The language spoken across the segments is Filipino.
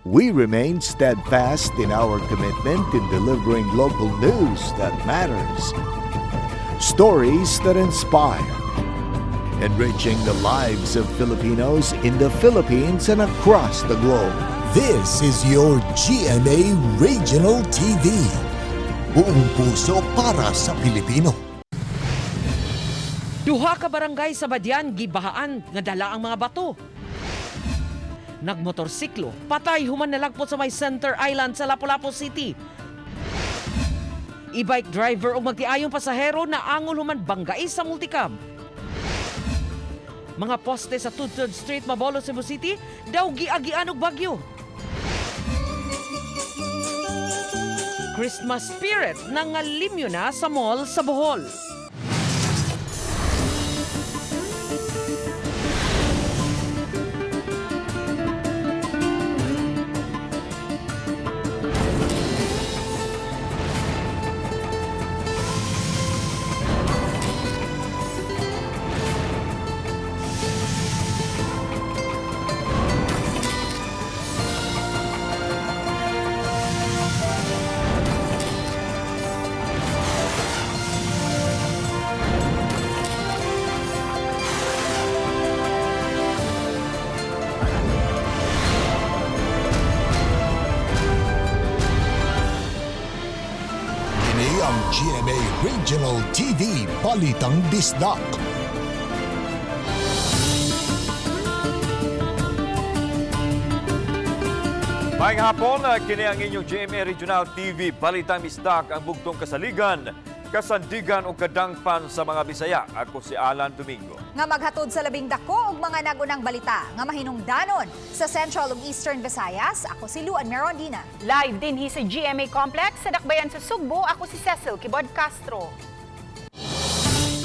We remain steadfast in our commitment in delivering local news that matters. Stories that inspire. Enriching the lives of Filipinos in the Philippines and across the globe. This is your GMA Regional TV. Buong puso para sa Pilipino. Duha ka barangay sa Badian gibahaan nga dala ang mga bato. Nagmotorsiklo, patay human nalagpot sa may Center Island sa Lapu-Lapu City. E-bike driver o magtiayong pasahero na angol human banggais sa multicam. Mga poste sa Tutod Street, Mabolo, Cebu City, daw giagian og bagyo. Christmas spirit nangalimyo na sa mall sa Bohol. Ang GMA Regional TV Balitang Bisdak. Maayong hapon, kini ang inyong GMA Regional TV Balitang Bisdak, ang bugtong kasaligan, kasandigan o kadangpan sa mga Bisaya. Ako si Alan Domingo. Nga maghatod sa labing dako og mga nagunang balita nga mahinungdanon sa Central ug Eastern Visayas. Ako si Luan Merondina. Live din hi sa GMA Complex sa Dakbayan sa Sugbo. Ako si Cecil Kibod Castro.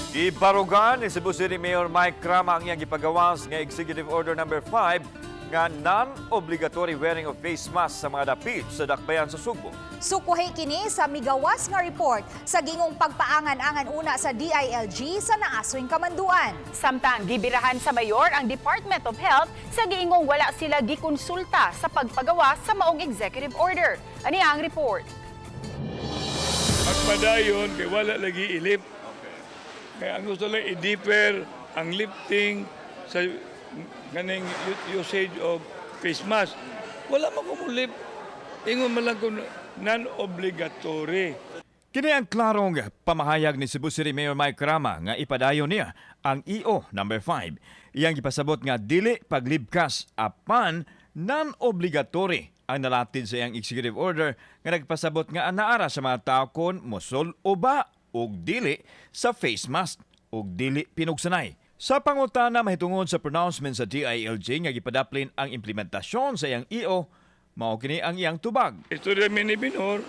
Gibarugan ni Cebu City Mayor Mike Crama ang iyang gipagawas nga Executive Order No. 5 nga non-obligatory wearing of face mask sa mga dapit sa Dakbayan sa Sugbo. Sukuhay kini sa migawas nga report sa gingong pagpaangan-angan una sa DILG sa naasoy kamanduan. Samtang gibirahan sa mayor ang Department of Health sa giingong wala sila gikonsulta sa pagpagawa sa maong executive order. Ani ang report? Pagpadayon kay wala lagi ilip. Kaya ang gusto lang i-deeper ang lifting sa kaning usage of face mask. Wala mo kumulip. Ingon man lang kung non-obligatory. Kini ang klarong pamahayag ni Cebu City Mayor Mike Crama nga ipadayon niya ang EO No. 5. Iyang gipasabot nga dili paglibkas apan non-obligatory ang nalatid sa iyang executive order nga nagpasabot nga anaara sa mga tao kon mosol o ba og dili sa face mask og dili pinugsanay. Sa pangutana mahitungod sa pronouncement sa DILG nga gipadaplin ang implementasyon sa iyang EO, mao kini ang iyang tubag. Istorya mi ni Binor,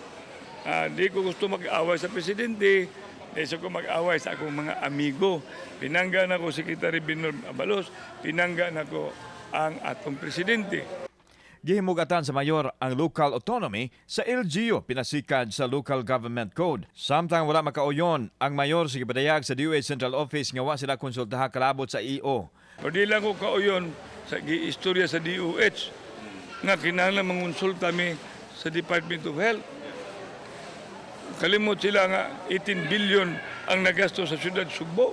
di ko gusto mag-away sa presidente, di ko mag-away sa akong mga amigo. Pinangga na ko Secretary Binor Abalos, pinangga na ko ang atong presidente. Gihimugatan sa mayor ang local autonomy sa LGU pinasikad sa Local Government Code. Samtang wala makauyon ang mayor sa gipadayag sa DOH Central Office nga wa sila konsultaha kalabot sa EO. O di lang ko kauyon sa istorya sa DOH nga kinahanglan mangonsulta mi sa Department of Health. Kalimot sila nga 18 billion ang nagasto sa siyudad Sugbo.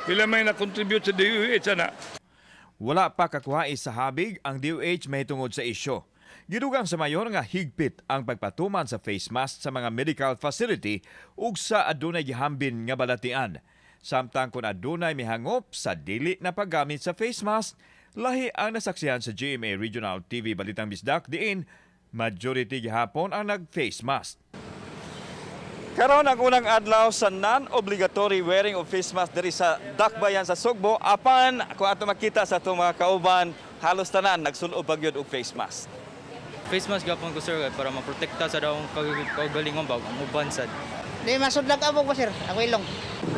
Pila may na-contribute sa DOH ana. Wala pa kakuhai sa habig ang DOH mahitungod sa isyo. Gidugang sa mayor nga higpit ang pagpatuman sa face mask sa mga medical facility ug sa adunay gihambin nga balatian. Samtang kung adunay mihangop sa dili na paggamit sa face mask, lahi ang nasaksihan sa GMA Regional TV Balitang Bisdak diin majority gihapon ang nag-face mask. Karon ang unang adlaw sa non-obligatory wearing of face mask diri sa Dakbayan sa Sugbo, apan kung ato makita sa itong mga kauban, halos tanan nagsulob bagyod og face mask. Face mask gapon ko sir para maprotekta sa daong kaugalingon ba ang uban sad. Di masudlag amo ko sir, ako ilong.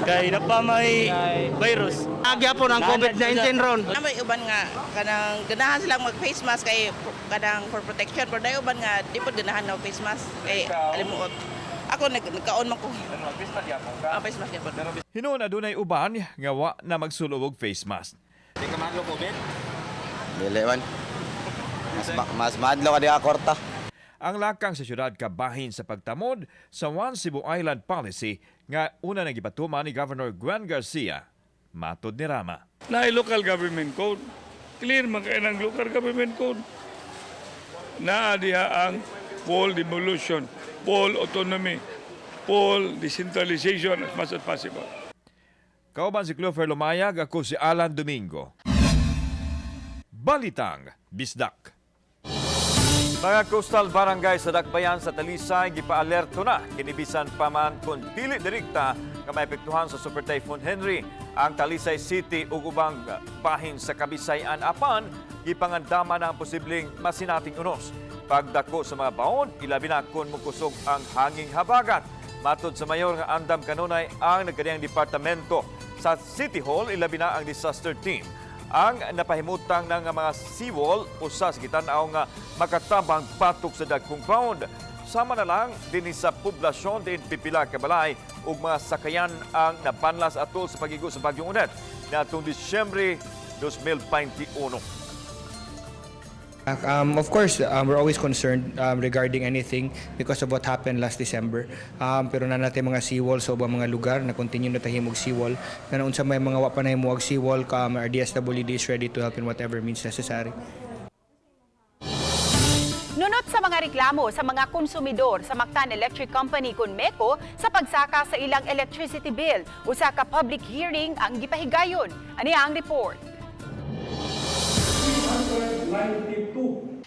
Kay na pa may virus. Agyapon ang COVID-19 ron. May uban nga kanang ganahan silang mag face mask kay kanang for protection, pero day uban nga di pud ganahan na face mask kay alimuot. Ako nagkaon man ko. Face mask gyapon ka. Face mask gyapon. Hinuon adunay uban nga wa na magsulob og face mask. Di ka mahadlok COVID? Dili man. Mas madlo ka di akorta. Ang lakang sa syudad kabahin sa pagtamod sa One Cebu Island policy nga una nang gipatuman ni Governor Gwen Garcia. Matod ni Rama. Na local government code. Clear man kayo ng local government code. Na diha ang full devolution, full autonomy, full decentralization as much as possible. Kauban si Clover Lumayag, ako si Alan Domingo. Balitang Bisdak. Mga coastal barangay sa Dakbayan sa Talisay gipaalerto na kinibisan pa man kung dili direkta nga maepektuhan sa Super Typhoon Henry ang Talisay City ug ubang bahin sa Kabisayan apan gipangandama na ang posibleng masinating unos. Pagdako sa mga baon, ilabi na kung mukusog ang hanging habagat. Matod sa mayor nga andam kanunay ang nagkadiyang departamento sa City Hall, ilabi na ang disaster team. Ang napahimutang ng mga seawall usa sa gitanaw nga makatabang patok sa dagkong pound. Sama na lang din sa poblasyon din pipila ka balay ug mga sakayan ang napanlas atol sa pagigo sa Bagyong Unet niadtong Disyembre 2021. Of course, we're always concerned regarding anything because of what happened last December. Pero na natin mga seawall sa ubang mga lugar na continue na tahimog seawall. Na unsa may mga wapanahimuag seawall, our DSWD is ready to help in whatever means necessary. Nunot sa mga reklamo sa mga konsumidor sa Mactan Electric Company kun MECO sa pagsaka sa ilang electricity bill, usa ka public hearing ang gipahigayon. Ani ang report.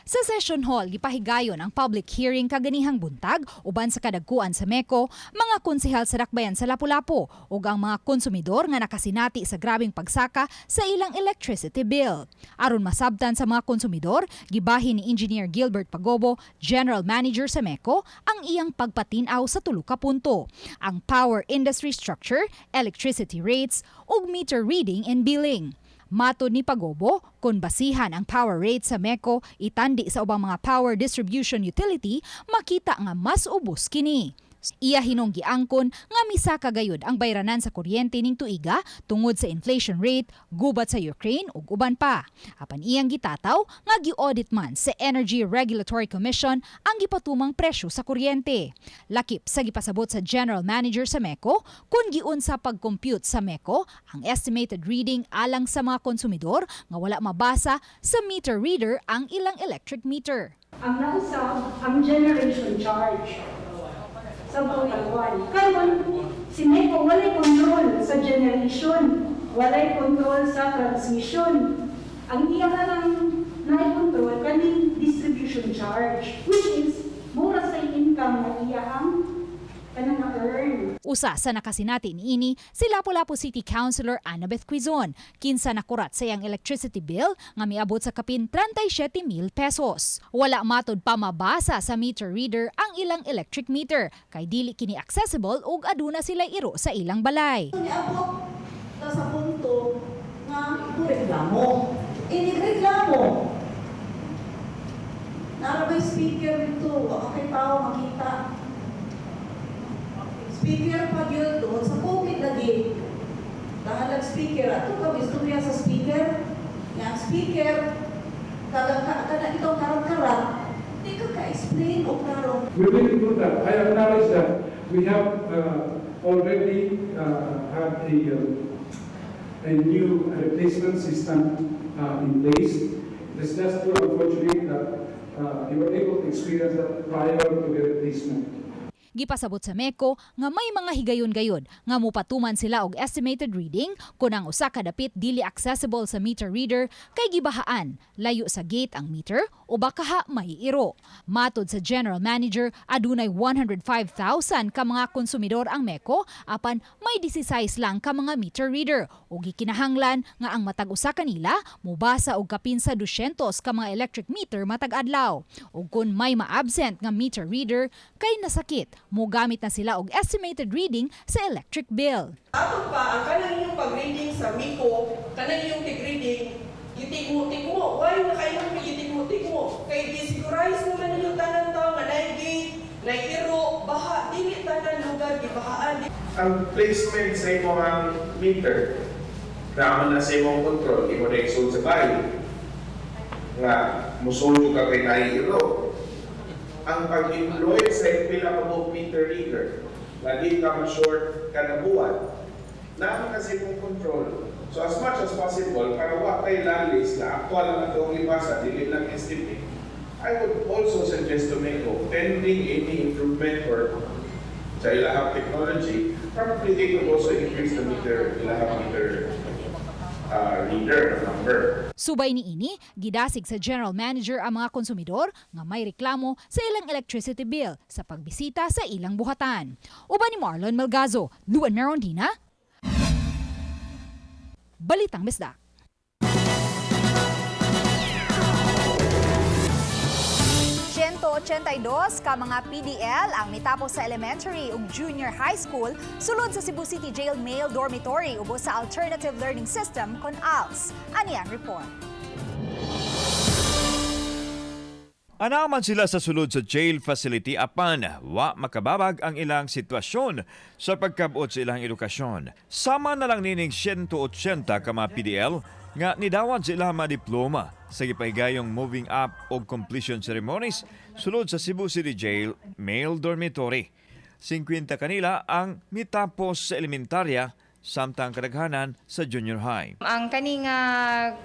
Sa Session Hall, gipahigayon ang public hearing kaganihang buntag uban sa kadagkuan sa MECO, mga konsehal sa Dakbayan sa Lapu-Lapu ug ang mga konsumidor nga nakasinati sa grabing pagsaka sa ilang electricity bill. Aron masabtan sa mga konsumidor, gibahin ni Engineer Gilbert Pagobo, General Manager sa MECO, ang iyang pagpatinaw sa tulo ka punto: ang power industry structure, electricity rates ug meter reading and billing. Matod ni Pagobo, kung basihan ang power rate sa MECO itandi sa ubang mga power distribution utility, makita nga mas ubos kini. Iya hinong giangkon nga misa kagayod ang bayranan sa kuryente ning tuiga tungod sa inflation rate, gubat sa Ukraine ug uban pa. Apan iyang gitataw nga gi-audit man sa Energy Regulatory Commission ang gipatumang presyo sa kuryente. Lakip sa gipasabot sa General Manager sa MECO, kung giunsa pag-compute sa MECO ang estimated reading alang sa mga konsumidor nga wala mabasa sa meter reader ang ilang electric meter. Ang nausap ang generation charge sa total one. Karon, si MECO walay control sa generation, walay control sa transmission. Ang iya nga lang na-control kaning distribution charge, which is mura sa income na iyahang kanang na-earn. Usa sa nakasinati niini si Lapu-Lapu City Councilor Annabeth Quizon, kinsa nakurat sa iyang electricity bill nga miabot sa kapin 37,000 pesos. Wala matod pa mabasa sa meter reader ang ilang electric meter kay dili kini accessible ug aduna sila iro sa ilang balay. Niabot ta sa punto nga reklamo. Inireklamo. Narabay speaker dito, okay tao makita. Speaker pa yun doon sa COVID lagi. Dahil speaker, ato ka istorya sa speaker. Yang speaker, kada itong karat-karat, hindi ka ka-explain o karong. We will do that. I acknowledge that we have already had a new replacement system in place. It's just too unfortunate that you were able to experience that prior to the replacement. Gipasabot sa MECO nga may mga higayon-gayon nga mupatuman sila og estimated reading kung ang usa ka dapit dili accessible sa meter reader kay gibahaan layo sa gate ang meter o baka may iro. Matod sa General Manager, adunay 105,000 ka mga konsumidor ang MECO apan may 16 lang ka mga meter reader ug gikinahanglan nga ang matag usa kanila mobasa og kapin sa 200 ka mga electric meter matag adlaw. Ug kung may ma-absent nga meter reader kay nasakit, mogamit na sila og estimated reading sa electric bill. Ato pa, ang kanang yung pag-reading sa MECO, kanang yung tig-reading, itigmo-tigmo. Why na kayo yung itigmo-tigmo? Kay disigurize naman yung tanan tao nga naigate, naigiro, baha, dili tanan lugar, gibahaan. Ang placement sa imong meter, naman na sa imong control, imo na isul sa bahay. Nga, musuldo ka kay nahihiro. Ang pag-employ sa pila ka mo meter reader, lagi ka ma-short kada buwan. Naman kasi kung control. So as much as possible, para wa kay lalis na aktual ang atong libasa, dili lang estimate, I would also suggest to Meco, pending any improvement or sa ilahang technology, probably they could also increase the ilahang meter reader number. Subay ni ini, gidasig sa General Manager ang mga konsumidor nga may reklamo sa ilang electricity bill sa pagbisita sa ilang buhatan. Uban ni Marlon Melgazo, Luan Merondina, Balitang Bisdak. 182 ka mga PDL ang mitapos sa elementary ug junior high school sulod sa Cebu City Jail Male Dormitory ubos sa Alternative Learning System kon ALS. Ani ang report. Anaman sila sa sulod sa jail facility apan wa makababag ang ilang sitwasyon sa pagkabuot sa ilang edukasyon. Sama na lang nining 180 ka mga PDL nga nidawan sila mga diploma sa gipahigayong moving up o completion ceremonies sulod sa Cebu City Jail Male Dormitory. 50 kanila ang mitapos sa elementarya samtang kadaghanan sa junior high. Ang kaning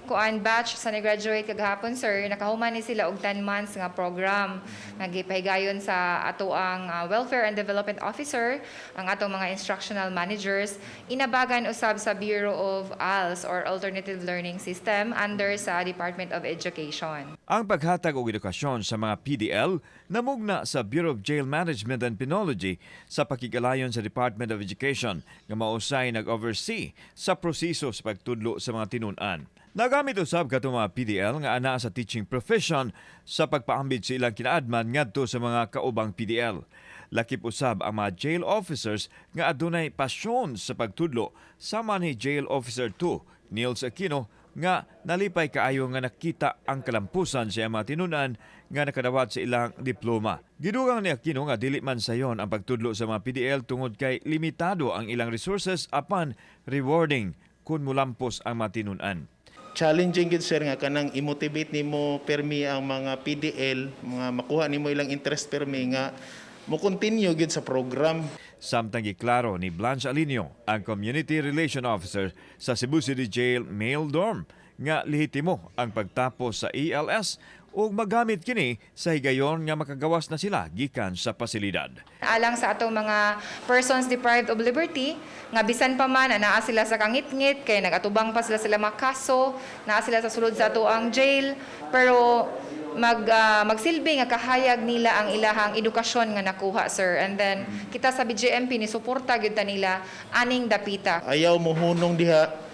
kuan batch sa nag-graduate kagahapon sir, nakahuman ni sila og 10 months nga program. Nagipahigayon sa ato ang Welfare and Development Officer, ang atong mga instructional managers, inabagan usab sa Bureau of ALS or Alternative Learning System under sa Department of Education. Ang paghatag og edukasyon sa mga PDL namugna sa Bureau of Jail Management and Penology sa pakigalayon sa Department of Education nga mausay nag-oversee sa proseso sa pagtudlo sa mga tinun-an. Nagamit usab katong mga PDL nga ana sa teaching profession sa pagpaambit sa ilang kinaadman ngadto sa mga kaubang PDL. Lakip usab ang mga jail officers nga adunay pasyon sa pagtudlo sama ni Jail Officer 2 Nils Aquino nga nalipay kaayo nga nakita ang kalampusan sa mga tinunan nga nakadawat sa ilang diploma. Gidugang ni Aquino nga dili man sayon ang pagtudlo sa mga PDL tungod kay limitado ang ilang resources apan rewarding kung mulampos ang mga tinunan. Challenging gid sir nga kanang i-motivate nimo permi ang mga PDL, mga makuha nimo ilang interest permi nga mo continue gid sa program. Samtang giklaro ni Blanche Alinio, ang Community Relation Officer sa Cebu City Jail Male Dorm, nga lehitimo ang pagtapos sa ELS o magamit kini sa higayon nga makagawas na sila gikan sa pasilidad. Alang sa atong mga persons deprived of liberty, nga bisan pa man naa sila sa kangit-ngit kay nagatubang pa sila makaso, naa sila sa sulod sa ato ang jail, pero magsilbi nga kahayag nila ang ilahang edukasyon nga nakuha sir, and then kita sa BJMP ni suporta gyud ta nila aning dapita. Ayaw mo hunong diha.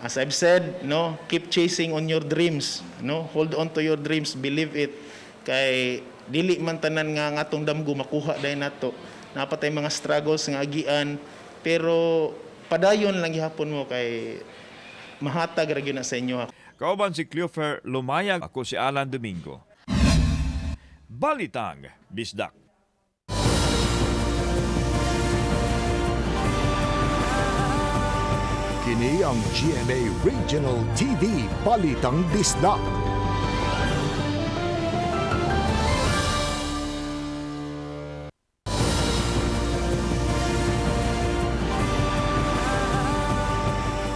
As I've said, no, keep chasing on your dreams, no, hold on to your dreams, believe it. Kay dili man tanan nga atong damgo makuha dayon nato. Napatay mga struggles nga agian, pero padayon lang gihapon mo kay mahatag ra gyud na sa inyo. Kauban si Cleofer Lumayag, ako si Alan Domingo. Balitang Bisdak. Kini ang GMA Regional TV Balitang Bisdak.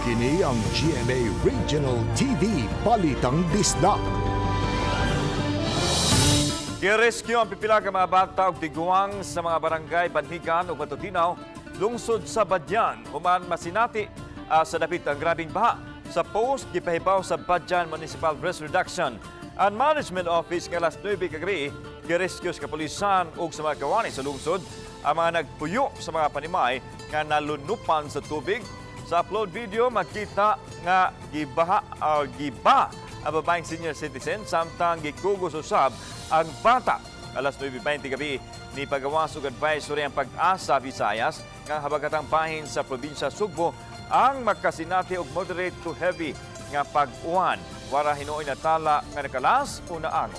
Kini ang GMA Regional TV Balitang Bisdak. Girescue ang pipila ka mga bata og tiguang sa mga barangay Banhigan ug Matutinaw, lungsod sa Badyan, human masinati sa dapit ang grabing baha. Sa post gipahibaw sa Badyan Municipal Risk Reduction and Management Office nga alas 9 kagabi, girescue sa kapulisan ug sa mga kawani sa lungsod ang mga nagpuyo sa mga panimay nga nalunupan sa tubig. Sa upload video makita nga giba ang babaeng senior citizen samtang gikugos usab ang bata. Alas 9:20 gabi ni pagawas ug advisory ang Pag-asa Visayas nga habagatang bahin sa probinsya Sugbo ang makasinati og moderate to heavy nga pag-uwan wara hinuoy na tala nga nakalas o naango.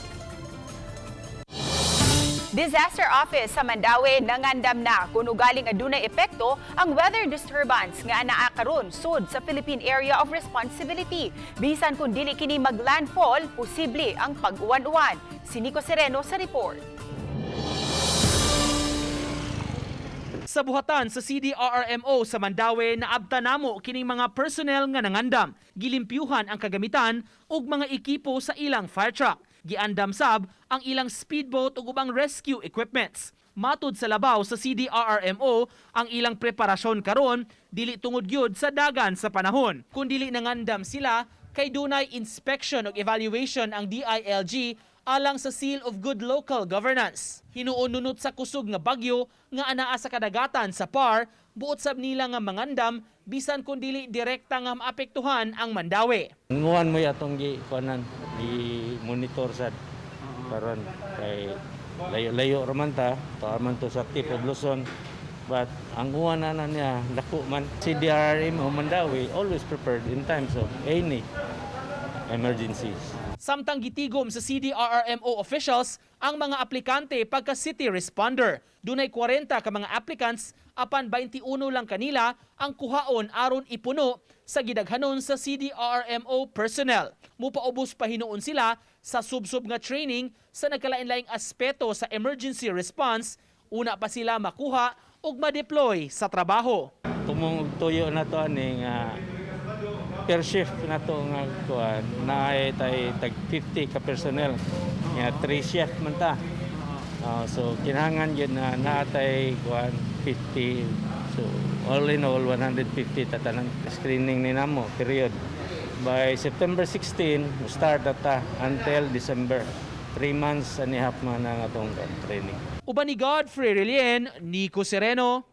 Disaster Office sa Mandaue nangandam na kung ugaling adunay epekto ang weather disturbance nga anaa karon sud sa Philippine Area of Responsibility. Bisan kung dili kini maglandfall, posible ang pag-uwan-uwan. Si Nico Sereno sa report. Sa buhatan sa CDRRMO sa Mandaue naabta namo kining mga personnel nga nangandam. Gilimpyuhan ang kagamitan ug mga ekipo sa ilang fire truck. Giandam sab ang ilang speedboat ug ubang rescue equipments. Matud sa labaw sa CDRRMO, ang ilang preparasyon karon dili tungod gyud sa dagan sa panahon. Kun dili nangandam sila kay dunay inspection ug evaluation ang DILG alang sa Seal of Good Local Governance. Hinuon-nunot sa kusog nga bagyo nga anaa sa kadagatan sa PAR, buot sab nila nga mangandam bisan kun dili direkta nga maapektuhan ang Mandaue. Nguan mo yatong kuanan i-monitor sad karon kay layo-layo raman ta man to sa tip of Luzon, but ang nguan na niya dako man. CDRRM o Mandaue always prepared in times of any emergencies. Samtang gitigom sa CDRRMO officials ang mga aplikante pagka city responder. Dunay 40 ka mga applicants apan 21 lang kanila ang kuhaon aron ipuno sa gidaghanon sa CDRRMO personnel. Mupaubos pa hinuon sila sa subsub nga training sa nagkalain-laing aspeto sa emergency response, una pa sila makuha ug ma-deploy sa trabaho. Tumong tuyo na to ani nga per shift na to nga kuan na ay tag 50 ka personnel. Nga 3 shift man ta. So kinahanglan yun na naatay kuan 50. So all in all 150 tatanang screening ni namo period. By September 16 start ata until December. 3 months and a half man ang atong training. Uban ni Godfrey Relien, Nico Sereno,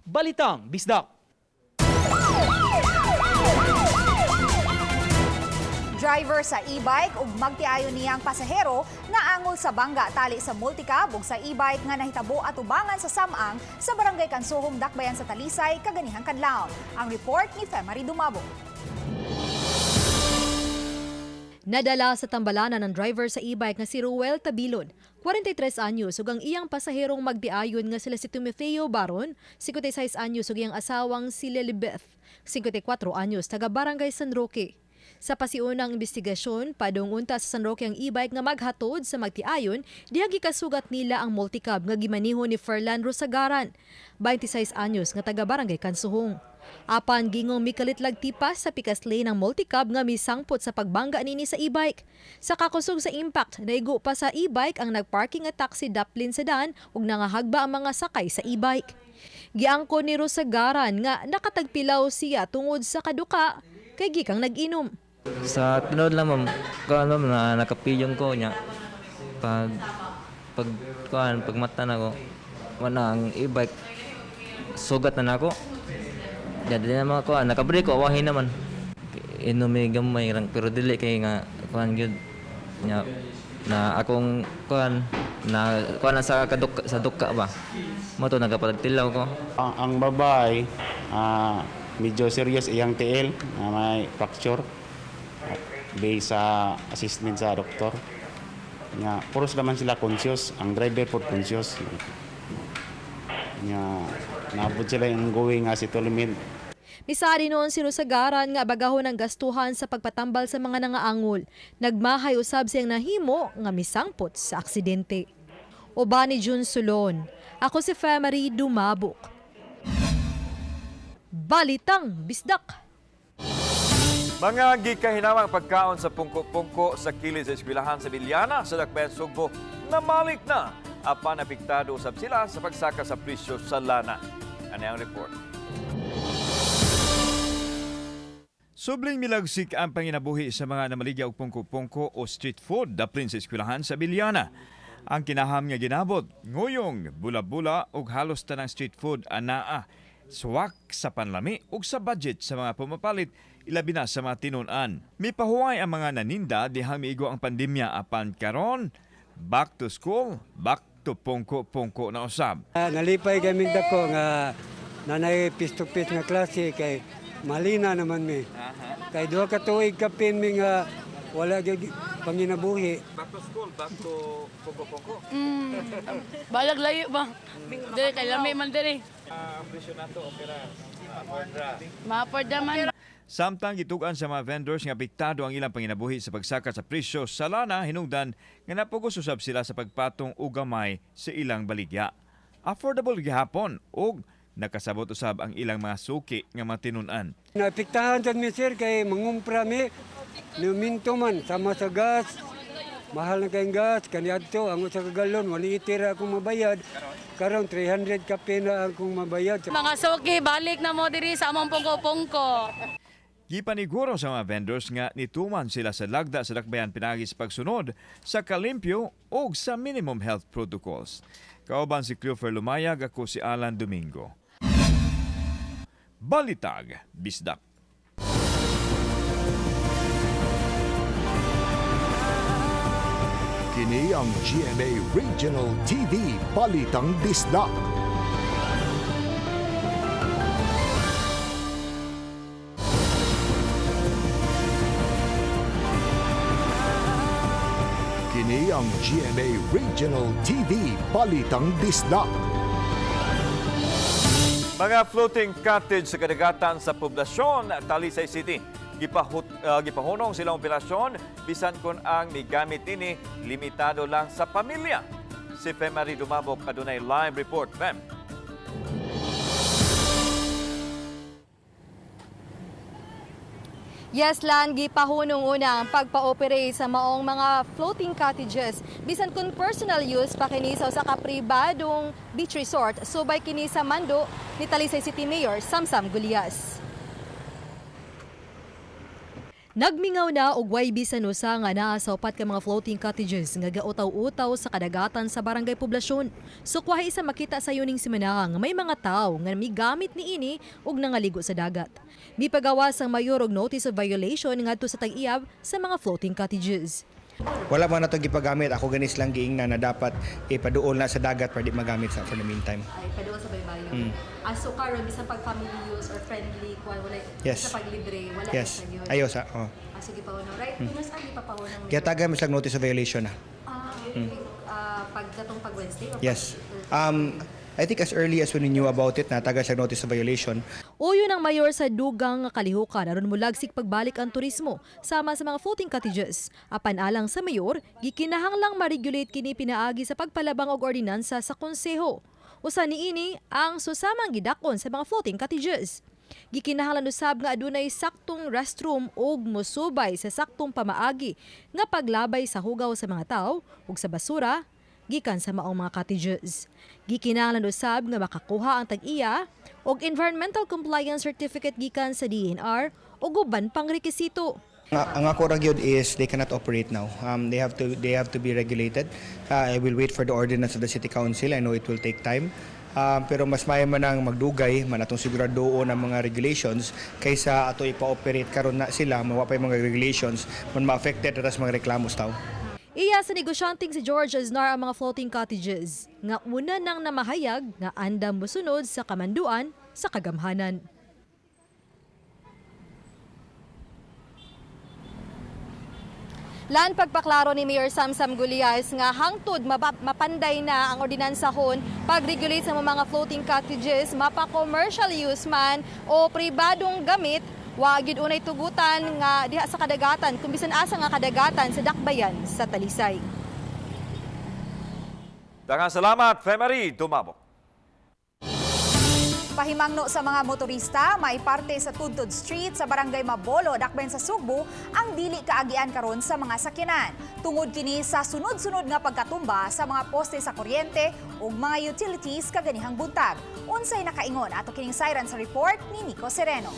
Balitang Bisdak. Driver sa e-bike ug magtiayon niyang pasahero naangol sa bangga tali sa multicab ug sa e-bike nga nahitabo atubangan sa samang sa barangay Kansuhong, Dakbayan sa Talisay, kaganihang kadlawon. Ang report ni Femari Dumabo. Nadala sa tambalanan ng driver sa e-bike nga si Ruel Tabilon, 43 anyos, ug ang iyang pasaherong magdiayon nga sila si Timofeo Baron, 56 anyos, ug iyang asawang si Lilibeth, 54 anyos, taga barangay San Roque. Sa pasiunang investigasyon, padungunta sa San Roque ang e-bike nga maghatod sa magtiayon, diha gikasugat nila ang multicab nga gimaniho ni Ferlan Rosagaran, 26 anyos, nga taga barangay Kansuhong. Apan gingong mikalitlag tipas sa pikas lane ng multicab nga misangpot sa pagbangga nini sa e-bike. Sa kakusog sa impact, naigo pa sa e-bike ang nagparking at taxi daplin sedan ug nangahagba ang mga sakay sa e-bike. Giangko ni Rosagaran nga nakatagpilaw siya tungod sa kaduka kay gikang nag-inom. Sa tinod lang ma'am, kano na nakapiyong ko niya. Pag mata na ko, wala ang e-bike sugat na nako. Jadi naman ko nakabreak ko awahin naman. Inumi gamay rang pero dili kay nga kuan gyud nya na akong kuan na sa duka ba. Mo to nagapagtilaw ko. Ang babae medyo serious iyang TL na may fracture based sa assessment sa doktor. Nga puros naman sila conscious, ang driver po conscious. Nga naabot sila yung going as itulimin. Misari noon si Rosagaran nga bagahon ang gastuhan sa pagpatambal sa mga nangaangol. Nagmahay usab siyang nahimo nga misangpot sa aksidente. Uban ni Jun Sulon, ako si Femari Dumabok. Balitang Bisdak. Mga gikahinamang pagkaon sa pungko-pungko sa kilid sa eskwelahan sa Bilyana sa Dakbayan, Sugbo na malik na. Apan apektado usab sila sa pagsaka sa presyo sa lana. Ano ang report? Subling milagsik ang panginabuhi sa mga namaligya og pungko-pungko o street food daplin sa eskwelahan sa Bilyana. Ang kinaham nga ginabot, nguyong, bula-bula ug halos tanang street food anaa. Suwak sa panlami ug sa budget sa mga pumapalit, ilabi na sa mga tinun-an. May pahuway ang mga naninda dihang miigo ang pandemya apan karon back to school, back to pungko-pungko na usab. Nalipay kami dako nga nanay face-to-face nga klase kay malina naman mi. Kay duha ka tuig kapin mi nga wala gyud panginabuhi. Back to school, back to Pongko-Pongko. Balag layo ba? Dili kay lami man diri. Presyo nato opera. Mapordra. Mapordra man. Samtang gitugan sa mga vendors nga apektado ang ilang panginabuhi sa pagsaka sa presyo sa lana, hinungdan nga napugos usab sila sa pagpatong og gamay sa ilang baligya. Affordable gihapon og nakasabot usab ang ilang mga suki nga matinun-an. Naapektahan sad mi sir kay mangumpra mi numinto man sama sa gas. Mahal na kayong gas kaniadto ang usa ka galon wali itira akong mabayad. Karon 300 ka pena akong mabayad. Mga suki balik na mo diri sa among Pongko-Pongko. Gipaniguro sa mga vendors nga nituman sila sa lagda sa dakbayan pinagi sa pagsunod sa kalimpyo o sa minimum health protocols. Kauban si Cleofer Lumayag, ako si Alan Domingo. Balitag, Bisdak. Kini ang GMA Regional TV Balitang Bisdak. Kini ang GMA Regional TV Balitang Bisdak. Mga floating cottage sa kadagatan sa poblasyon Talisay City. Gipahunong silang operasyon bisan kun ang migamit ini limitado lang sa pamilya. Si Femari Dumabok adunay live report. Fem. Yes, Lan, gipahunong una ang pagpa-operate sa maong mga floating cottages. Bisan kung personal use pa kini sa usa ka pribadong beach resort, subay kini sa mando ni Talisay City Mayor Samsam Gulyas. Nagmingaw na og way bisan usa nga naa sa upat ka mga floating cottages nga gautaw-utaw sa kadagatan sa barangay poblasyon. Sukwahi sa makita sa yuning semana nga may mga tawo nga migamit niini og nangaligo sa dagat. Mipagawas ang mayor og notice of violation ngadto sa tag-iyab sa mga floating cottages. Wala man nato gipagamit, ako ganis lang giingnan na dapat ipaduol na sa dagat para di magamit sa for the meantime. Ay paduol sa baybayon. So karon bisan pag family use or friendly wala Yes. sa paglibre wala Yes. sa gyud. Ayo sa. Sige pa no, right? Mas agi pa pa nang. Kaya taga mas lang notice of violation na. Pagdatong pag Wednesday. Yes. I think as early as when we knew about it, nataga siya notice of violation. Uyo ng mayor sa dugang nga kalihukan aron mulagsik pagbalik ang turismo sama sa mga floating cottages. Apan alang sa mayor, gikinahanglang ma-regulate kini pinaagi sa pagpalabang og ordinansa sa konseho. Usa niini ang susamang gidakon sa mga floating cottages. Gikinahanglan usab nga adunay saktong restroom ug mosubay sa saktong pamaagi nga paglabay sa hugaw sa mga tawo ug sa basura gikan sa maong mga cottages. Gikinahanglan usab nga makakuha ang tag-iya og environmental compliance certificate gikan sa DNR ug uban pang rekisito. Ang ako ra gyud is they cannot operate now. They have to be regulated. I will wait for the ordinance of the city council. I know it will take time. Pero mas may man ang magdugay man atong siguradoon ang mga regulations kaysa ato ipa-operate karon na sila mawa pa mga regulations man ma-affected atas mga reklamos taw. Iya sa negosyanteng si George Aznar ang mga floating cottages nga una nang namahayag nga andam mosunod sa kamanduan sa kagamhanan. Lan pagpaklaro ni Mayor Samsam Gulyas nga hangtod mapanday na ang ordinansahon pag-regulate sa mga floating cottages mapa-commercial use man o pribadong gamit. Wa gyud unay tugutan nga diha sa kadagatan kung bisan asa nga kadagatan sa dakbayan sa Talisay. Daghang salamat, Femari Dumabok. Pahimangno sa mga motorista, may parte sa Tudtod Street sa Barangay Mabolo, dakbayan sa Sugbo, ang dili kaagian karon sa mga sakyanan. Tungod kini sa sunod-sunod nga pagkatumba sa mga poste sa kuryente ug mga utilities kaganihang buntag. Unsay nakaingon ato kining siren sa report ni Nico Sereno.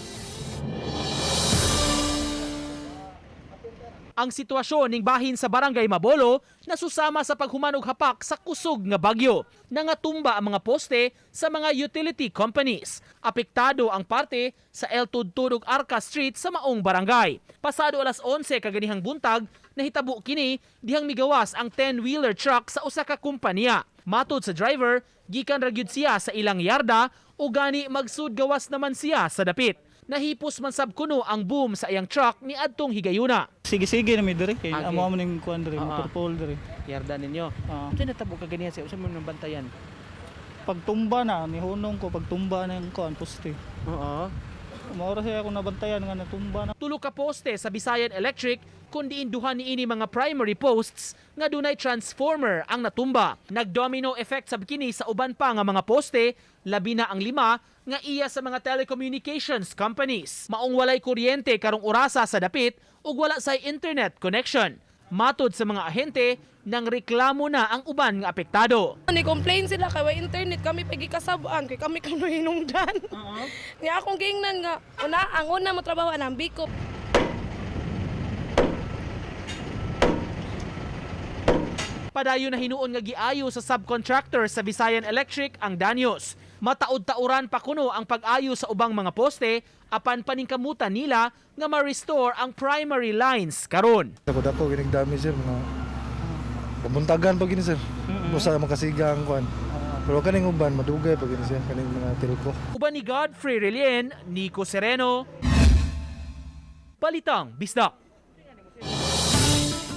Ang sitwasyon ning bahin sa Barangay Mabolo nasusama sa paghumanog hapak sa kusog nga bagyo. Nangatumba ang mga poste sa mga utility companies. Apektado ang parte sa El Tudtod ug Arca Street sa maong barangay. Pasado alas 11 kaganihang buntag, nahitabo kini dihang migawas ang 10-wheeler truck sa usa ka kumpanya. Matod sa driver, gikan ra gyud siya sa ilang yarda o gani magsud gawas naman siya sa dapit. Nahipos man sab kuno ang boom sa iyang truck ni adtong higayuna. Sige-sige na mi diri kay Agi. amo mo ning kuan diri, motor pool diri. Yarda ninyo. Unsa natabo ka ganiya sa usa mo nang bantayan? Pagtumba na ni hunong ko pagtumba na yung kuan poste. Oo. Maura siya ako nabantayan nga natumba na. Tulo ka poste sa Visayan Electric kundi induhan ni ini mga primary posts nga dunay transformer ang natumba. Nagdomino effect sab kini sa uban pa nga mga poste, labi na ang 5 nga iya sa mga telecommunications companies. Maong walay kuryente karong orasa sa dapit ug wala say internet connection. Matod sa mga ahente, nang reklamo na ang uban nga apektado. Ni-complain sila kay way internet kami pagikasabuan kay kami kano hinungdan. Nga akong giingnan nga ang una mo trabaho ang Bicop. Padayon na hinuon nga giayo sa subcontractor sa Visayan Electric ang danyos. Mataod-tauran pa kuno ang pag-ayo sa ubang mga poste apan paningkamutan nila nga ma-restore ang primary lines karon. Dako gining damage sir mga pabuntagan pag gini sir. Usa makasigang kuan. Pero kaning uban madugay pag gini sir kaning mga telco. Uban ni Godfrey Relien, Nico Sereno, Balitang Bisdak.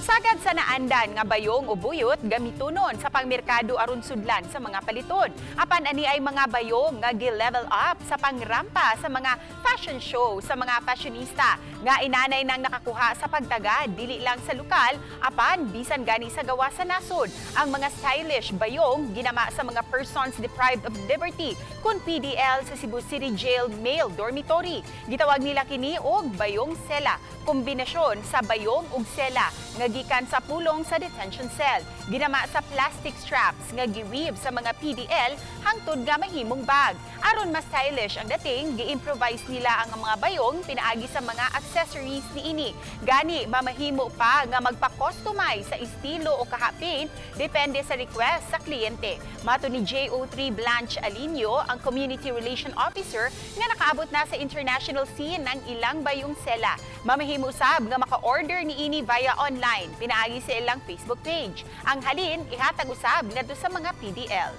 Sagad sa naandan nga bayong o buyot gamitunon sa pangmerkado aron sudlan sa mga paliton. Apan ani ay mga bayong nga gi-level up sa pangrampa sa mga fashion show sa mga fashionista nga inanay nang nakakuha sa pagtagad dili lang sa lokal apan bisan gani sa gawa sa nasod. Ang mga stylish bayong ginama sa mga persons deprived of liberty kun PDL sa Cebu City Jail Male Dormitory. Gitawag nila kini og bayong sela, kombinasyon sa bayong ug sela nga gikan sa pulong sa detention cell. Ginama sa plastic straps nga giweave sa mga PDL hangtod nga mahimong bag. Aron mas stylish ang dating, gi-improvise nila ang mga bayong pinaagi sa mga accessories niini. Gani mamahimo pa nga magpa-customize sa estilo o kahapin depende sa request sa kliyente. Mato ni JO3 Blanche Alinio, ang Community Relation Officer nga nakaabot na sa international scene ng ilang bayong sela. Mamahimo sab nga maka-order niini via online. Pinaagi sa ilang Facebook page. Ang halin, ihatag usab ngadto sa mga PDL.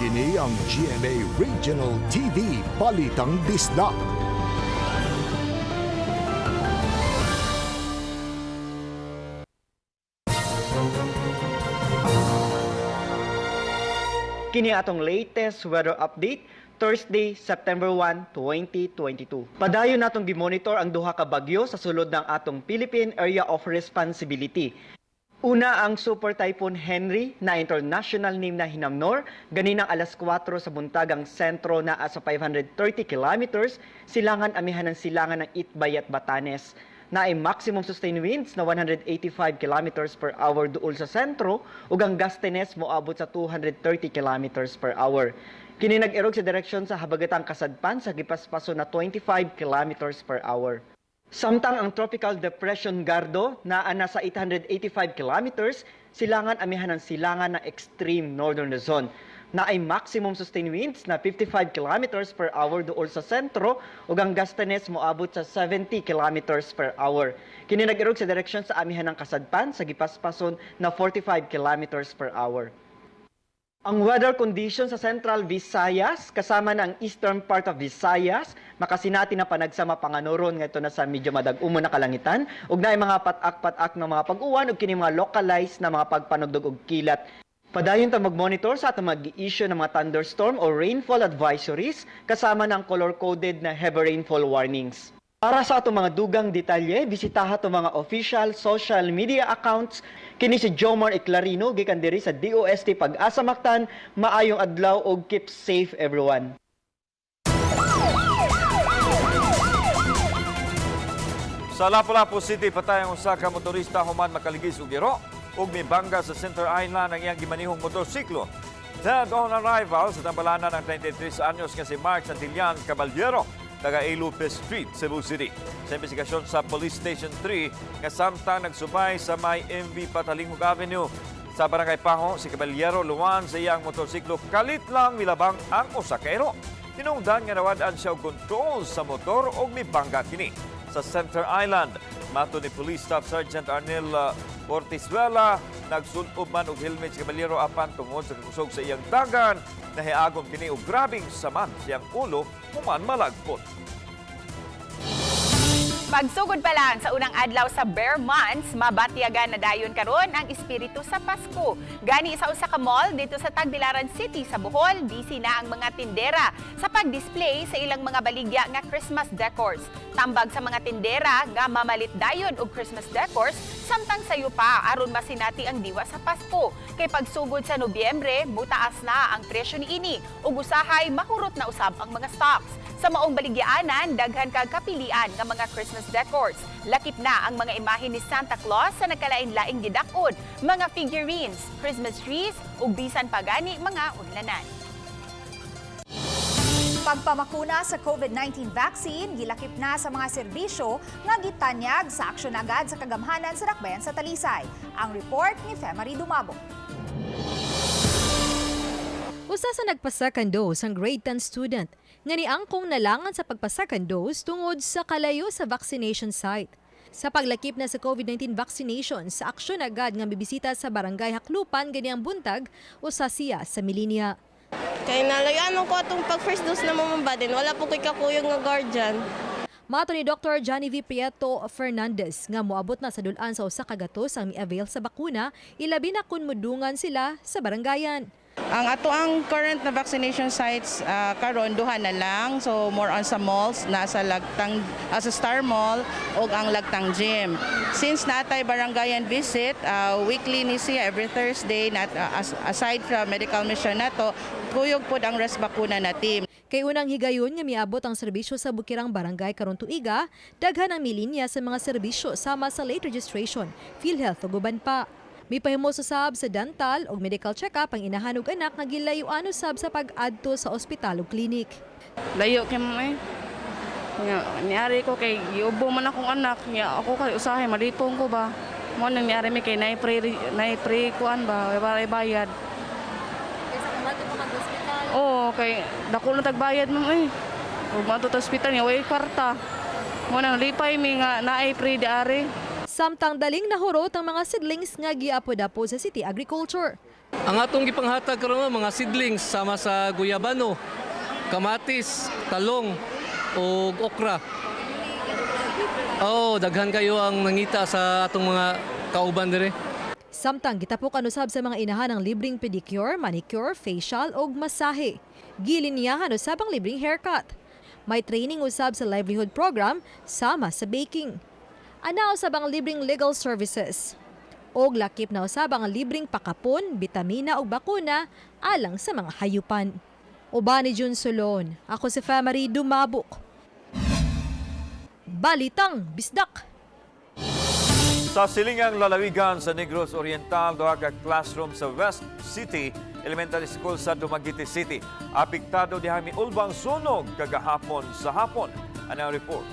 Kini ang GMA Regional TV Balitang Bisdak. Kini atong latest weather update, Thursday, September 1, 2022. Padayon natong gi-monitor ang duha ka bagyo sa sulod ng atong Philippine Area of Responsibility. Una ang Super Typhoon Henry na international name na hinamnor, ganinang alas 4 sa buntagang sentro na sa 530 kilometers, silangan amihan ng silangan ng Itbay at Batanes. Na ay maximum sustained winds na 185 kilometers per hour duol sa sentro ug ang gustenes moabot sa 230 kilometers per hour. Kini nag-erog sa direksyon sa habagatang kasadpan sa gipaspaso na 25 kilometers per hour. Samtang ang Tropical Depression Gardo na nasa 885 kilometers, silangan amihan ng silangan na extreme northern Luzon na ay maximum sustained winds na 55 kilometers per hour duol sa sentro ug ang gustenes moabot sa 70 kilometers per hour. Kini nag-erog sa direksyon sa amihan ng kasadpan sa gipaspason na 45 kilometers per hour. Ang weather condition sa Central Visayas kasama ng eastern part of Visayas makasinati na panagsama panganuron nga ito na sa medyo madag-umo na kalangitan ug naay mga patak-patak ng mga pag-uwan ug kini mga localized na mga pagpanugdog ug kilat. Padayon ta mag-monitor sa atong mag-i-issue ng mga thunderstorm o rainfall advisories kasama ng color-coded na heavy rainfall warnings. Para sa atong mga dugang detalye, bisitaha atong mga official social media accounts. Kini si Jomar Eclarino gikan diri sa DOST Pag-asa Mactan. Maayong adlaw ug keep safe everyone. Sa Lapu-Lapu City, patay ang usa ka motorista human makaligis og giro ug mibangga sa Center Island ang iyang gimanihong motorsiklo. Dead on arrival sa tambalanan ng 23 anyos nga si Mark Santillan Caballero, taga A. Lopez Street, Cebu City. Sa investigasyon sa Police Station 3, nga samtang nagsubay sa may MV Patalingog Avenue, Sa barangay Paho, si Caballero luwan sa iyang motorsiklo kalit lang milabang ang usa ka ero. Hinungdan nga nawad-an siya og kontrol sa motor og mibangga kini. Sa Center Island, mato ni Police Staff Sergeant Arnel Portisuela, nagsulob man og helmet si Caballero apan tungod sa kusog sa iyang dagan, nahiagom kini og grabing saman siyang ulo human malagpot. Pagsugod pa lang sa unang adlaw sa bare months, mabatyagan na dayon karon ang espiritu sa Pasko. Gani sa usa ka mall dito sa Tagbilaran City sa Bohol, busy na ang mga tindera sa pag-display sa ilang mga baligya nga Christmas decors. Tambag sa mga tindera nga mamalit dayon og Christmas decors samtang sayo pa aron masinati ang diwa sa Pasko. Kay pagsugod sa Nobyembre, mutaas na ang presyo niini ug usahay mahurot na usab ang mga stocks. Sa maong baligyaanan, daghan kag kapilian nga mga Christmas decors. Lakip na ang mga imahe ni Santa Claus sa nagkalain-laing gidakod, mga figurines, Christmas trees ug bisan pa gani mga unlanan. Pagpamakuna sa COVID-19 vaccine, gilakip na sa mga serbisyo nga gitanyag sa aksyon agad sa kagamhanan sa dakbayan sa Talisay. Ang report ni Femari Dumabo. Usa sa nagpa-second dose ang grade 10 student nga niangkong nalangan sa pagpa-second dose tungod sa kalayo sa vaccination site. Sa paglakip na sa COVID-19 vaccination, sa aksyon agad nga bibisita sa barangay Haklupan ganiyang buntag, usa siya sa Milinia. Kaya nalagaan ko atong pag-first dose na mamamba din, wala po kay kakuyog nga guardian. Mato ni Dr. Johnny V. Prieto Fernandez nga moabot na sa dulan sa usa ka gatos ang mi-avail sa bakuna, ilabi na kun mudungan sila sa barangayan. Ang ato ang current na vaccination sites karon duha na lang, so more on sa malls, nasa Lagtang sa Star Mall ug ang Lagtang Gym. Since natay barangayan visit, weekly ni siya every Thursday, aside from medical mission nato, kuyog pod ang rest bakuna na team. Kay unang higayon nga miabot ang serbisyo sa bukirang barangay karon tuiga, daghan ang milinya sa mga serbisyo sama sa late registration, PhilHealth ug uban pa. May pahimo sab sa dental o medical check-up ang inahan ug anak nga gilayuan usab sa pag-adto sa ospital ug klinik. Layo kay mo eh. Niari ko kay giubo man akong anak, niya ako kay usahay malipong ko ba. Mo nang niari mi kay nay pre kuan ba, wala bayad. Kaysa kung ato pa hospital. Oo, kay dako na tagbayad mo eh. Ug mato sa ospital niya way kwarta. Mo nang lipay mi nga naay pre di ari. Samtang daling nahurot ang mga seedlings nga giapod-apo sa City Agriculture. Ang atong gipanghatag karon mga seedlings sama sa guyabano, kamatis, talong o okra. Daghan kayo ang nangita sa atong mga kauban dire. Samtang gitapok usab sa mga inahan ng libreng pedicure, manicure, facial ug masahe. Gilinyahan usab ang libreng haircut. May training usab sa livelihood program sama sa baking. Ana usab ang libreng legal services. Og lakip na usab ang libreng pakapon, bitamina ug bakuna alang sa mga hayupan. Uban ni Jun Solon, ako si Femari Dumabok. Balitang Bisdak. Sa silingang lalawigan sa Negros Oriental, duha ka classroom sa West City Elementary School sa Dumaguete City. Apektado diha miulbang sunog kagahapon sa hapon. Ano ang report?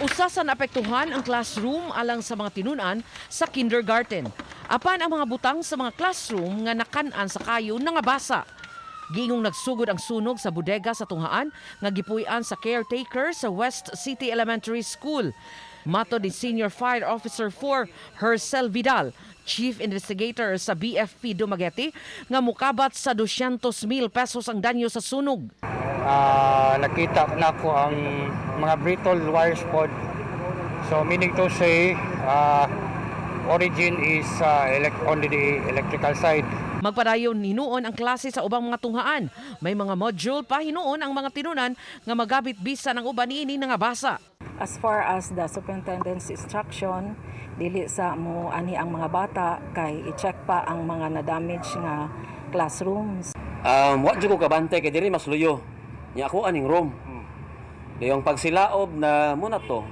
Usa sa naapektuhan ang classroom alang sa mga tinunan sa kindergarten. Apan ang mga butang sa mga classroom nga nakan-an sa kayo nangabasa. Gingong nagsugod ang sunog sa bodega sa tunghaan nga gipuy-an sa caretaker sa West City Elementary School. Mato ni Senior Fire Officer 4 Hercel Vidal, Chief Investigator sa BFP Dumaguete, nga mukabat sa 200,000 pesos ang danyo sa sunog. Nakita na ko ang mga brittle wires pod. So meaning to say, origin is on the electrical side. Magpadayon hinuon ang klase sa ubang mga tunghaan. May mga module pa hinuon ang mga tinunan nga magabit bisa ng uban niini nga basa. As far as the superintendent's instruction, dili sa mo ani ang mga bata kay i-check pa ang mga na-damage nga classrooms. Wa jud ko kabantay kay diri mas luyo. Nya ako aning room. Yung pagsilaob na muna to.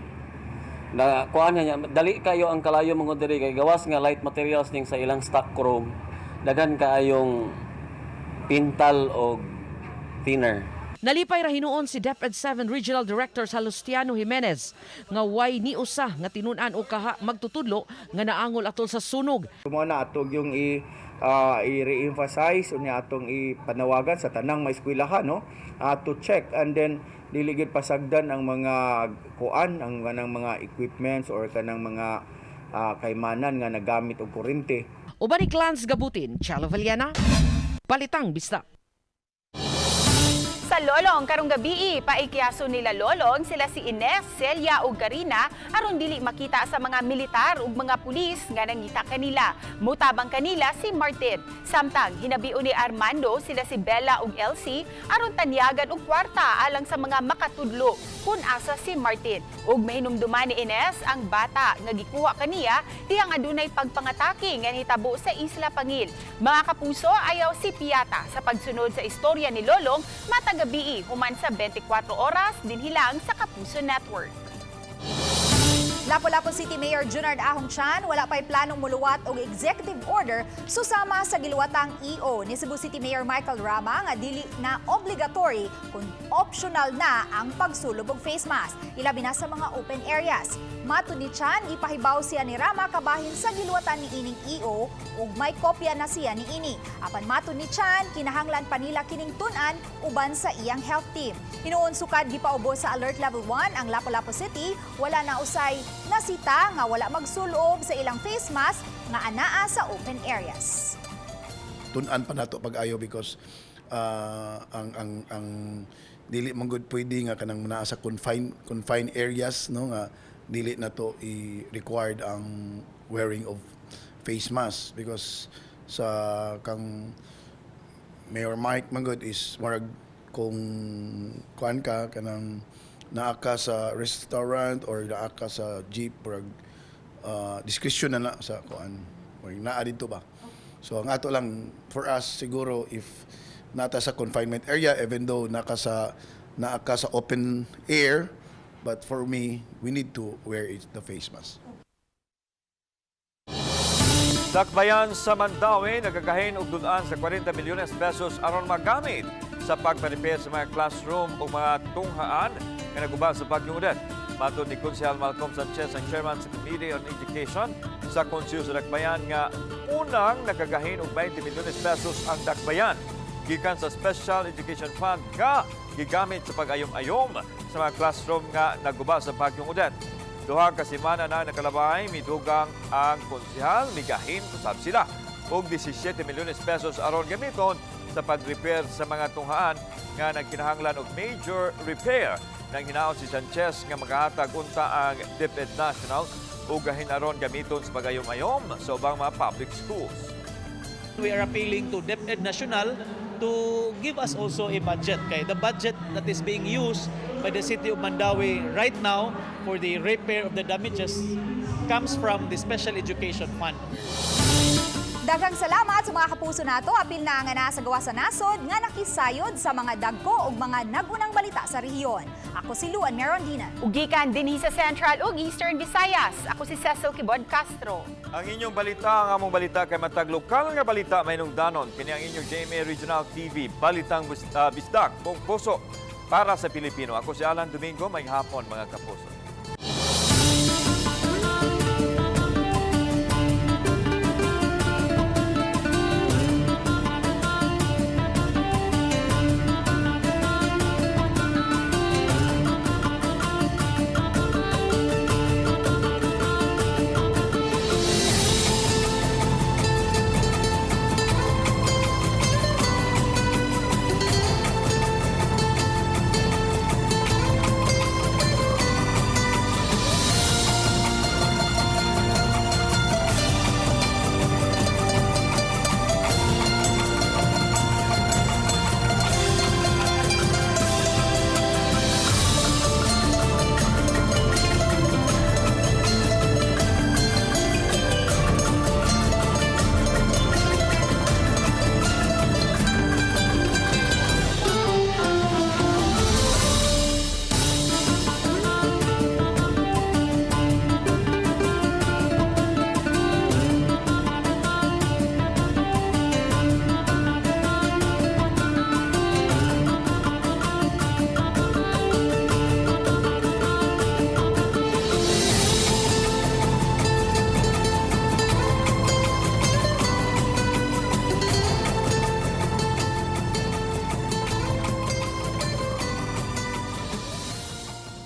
Na kuan niya dali kayo ang kalayo mong diri kay gawas nga light materials ning sa ilang stock room. Daghan kaayong pintal o thinner. Nalipay ra hinuon si DepEd 7 Regional Director Salustiano Jimenez nga way ni usa nga tinun-an o kaha magtutudlo nga naangol atol sa sunog. Mo na atog yung i-re-emphasize unya atong ipanawagan sa tanang mga eskwelahan no to check and then diligid pasagdan ang mga kuan ang mga equipments or kanang mga kaymanan nga nagamit og kuryente. Uban ni Clans Gabutin, Chalo Valiana, Balitang Bisdak. Sa Lolong karong gabi, paikyaso nila Lolong sila si Ines, Celia ug Karina aron dili makita sa mga militar ug mga pulis nga nangita kanila. Mutabang kanila si Martin. Samtang hinabiun ni Armando sila si Bella ug Elsie aron tanyagan og kwarta alang sa mga makatudlo kun asa si Martin. Ug mahinumduman ni Ines ang bata nga gikuha kaniya diyang adunay pagpangatake nga hitabo sa Isla Pangil. Mga kapuso, ayaw si Piata sa pagsunod sa istorya ni Lolong matag gabi human sa 24 oras din hilang sa Kapuso Network. Lapu-Lapu City Mayor Junard Ahong Chan wala pa'y planong muluwat og executive order susama sa giluwatang EO ni Cebu City Mayor Michael Rama nga dili na obligatory kun optional na ang pagsulog og face mask ilabi na sa mga open areas. Matud ni Chan, ipahibaw siya ni Rama kabahin sa giluwatan ni ining EO ug may kopya na siya ni ini. Apan matud ni Chan, kinahanglan pa nila kining tun-an uban sa iyang health team. Hinuon sukad gipaubos sa Alert Level 1 ang Lapu-Lapu City, wala na usay nasita nga wala magsulob sa ilang face mask nga anaa sa open areas. Tun-an pa nato pag-ayo because ang dili man gud pwede nga kanang naa sa confined areas no nga dili na to i-required ang wearing of face mask because sa kang Mayor Mike Mangod is marag kung kuan ka kanang naa ka sa restaurant or naa ka sa jeep marag discretion na sa kuan or naa dito ba. So ang ato lang for us siguro if nata sa confinement area even though naa ka sa open air. But for me, we need to wear the face mask. Dakbayan sa Mandaue, nagagahin og dulan sa 40 milyones pesos aron magamit sa pagpa-repair sa mga classroom o mga tunghaan nga naguba sa Bagyong Odette. Matod ni Konsehal Malcolm Sanchez, ang chairman sa Committee on Education sa Konseyo sa Dakbayan nga unang nagagahin og 20 milyones pesos ang Dakbayan gikan sa Special Education Fund nga gigamit sa pag-ayom-ayom sa mga classroom nga naguba sa Bagyong Odette. Duha ka semana na nakalabay, midugang ang konsehal, migahin usab sila og 17 milyones pesos aron gamiton sa pag-repair sa mga tunghaan nga nagkinahanglan og major repair. Nang hinaot si Sanchez nga makahatag unta ang DepEd National o gahin aron gamiton sa pag-ayom-ayom sa ubang mga public schools. We are appealing to DepEd National to give us also a budget. Okay? The budget that is being used by the City of Mandaue right now for the repair of the damages comes from the Special Education Fund. Daghang salamat sa mga kapuso nato. Apil na nga nasa gawa sa nasod nga nakisayod sa mga dagko ug mga nagunang balita sa rehiyon. Ako si Luan Merondina. Ugikan dinhi sa Central ug Eastern Visayas. Ako si Cecil Kibod Castro. Ang inyong balita, ang among balita kay matag lokal nga balita may nungdanon. Kini ang inyong GMA Regional TV, Balitang Bisdak, buong puso para sa Pilipino. Ako si Alan Domingo, may hapon mga kapuso.